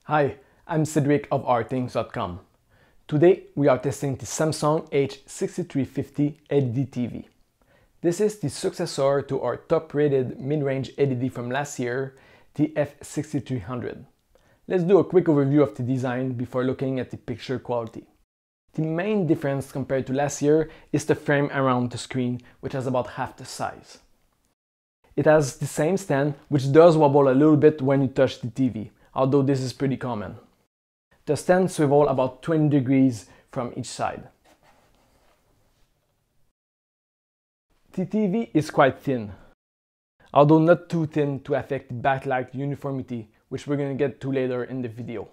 Hi, I'm Cedric of ourthings.com. Today we are testing the Samsung H6350 LED TV. This is the successor to our top-rated mid-range LED from last year, the F6300. Let's do a quick overview of the design before looking at the picture quality. The main difference compared to last year is the frame around the screen, which has about half the size. It has the same stand, which does wobble a little bit when you touch the TV, although this is pretty common. The stand swivels about 20 degrees from each side. The TV is quite thin, although not too thin to affect the backlight uniformity, which we're going to get to later in the video.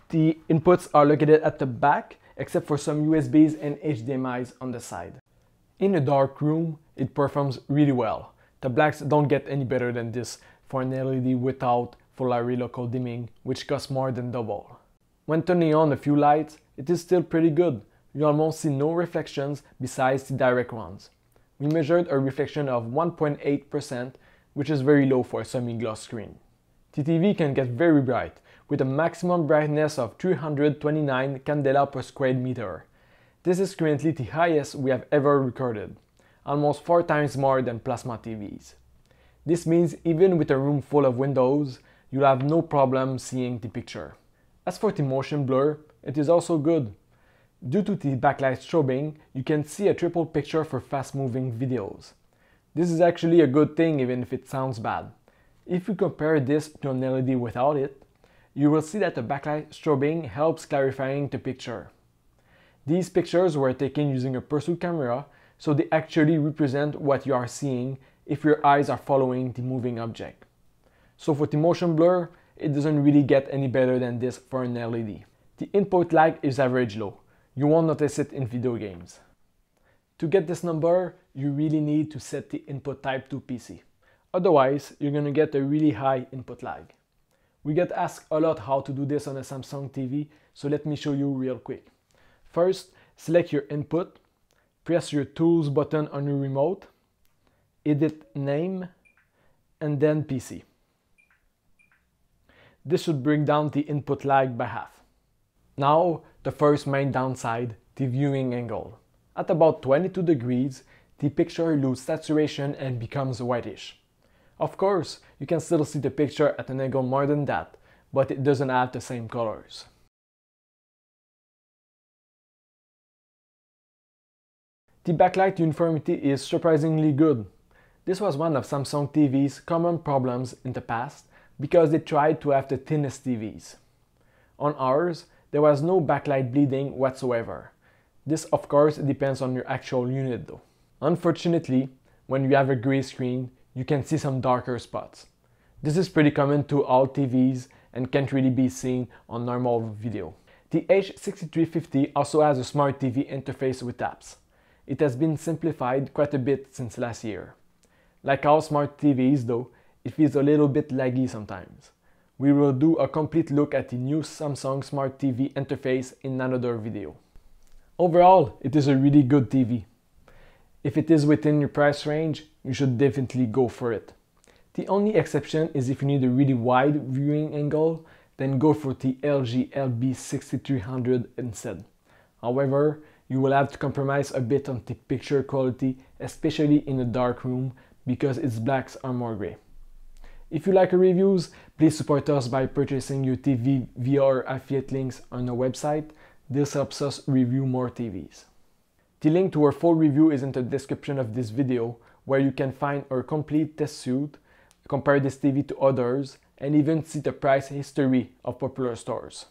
The inputs are located at the back, except for some USBs and HDMIs on the side. In a dark room, it performs really well. The blacks don't get any better than this for an LED without full array local dimming, which costs more than double. When turning on a few lights, it is still pretty good. You almost see no reflections besides the direct ones. We measured a reflection of 1.8%, which is very low for a semi-gloss screen. The TV can get very bright, with a maximum brightness of 329 candela per square meter. This is currently the highest we have ever recorded, almost 4 times more than plasma TVs. This means even with a room full of windows, you'll have no problem seeing the picture. As for the motion blur, it is also good. Due to the backlight strobing, you can see a triple picture for fast-moving videos. This is actually a good thing even if it sounds bad. If you compare this to an LED without it, you will see that the backlight strobing helps clarifying the picture. These pictures were taken using a pursuit camera, so they actually represent what you are seeing if your eyes are following the moving object. So for the motion blur, it doesn't really get any better than this for an LED. The input lag is average low. You won't notice it in video games. To get this number, you really need to set the input type to PC. Otherwise, you're going to get a really high input lag. We get asked a lot how to do this on a Samsung TV, so let me show you real quick. First, select your input, press your Tools button on your remote, edit name, and then PC. This should bring down the input lag by half. Now, the first main downside, the viewing angle. At about 22 degrees, the picture loses saturation and becomes whitish. Of course, you can still see the picture at an angle more than that, but it doesn't have the same colors. The backlight uniformity is surprisingly good. This was one of Samsung TV's common problems in the past because they tried to have the thinnest TVs. On ours, there was no backlight bleeding whatsoever. This of course depends on your actual unit though. Unfortunately, when you have a gray screen, you can see some darker spots. This is pretty common to all TVs and can't really be seen on normal video. The H6350 also has a smart TV interface with apps. It has been simplified quite a bit since last year. Like all smart TVs though, it feels a little bit laggy sometimes. We will do a complete look at the new Samsung Smart TV interface in another video. Overall, it is a really good TV. If it is within your price range, you should definitely go for it. The only exception is if you need a really wide viewing angle, then go for the LG LB6300 instead. However, you will have to compromise a bit on the picture quality, especially in a dark room, because its blacks are more gray. If you like our reviews, please support us by purchasing your TV via our affiliate links on our website. This helps us review more TVs. The link to our full review is in the description of this video, where you can find our complete test suite, compare this TV to others, and even see the price history of popular stores.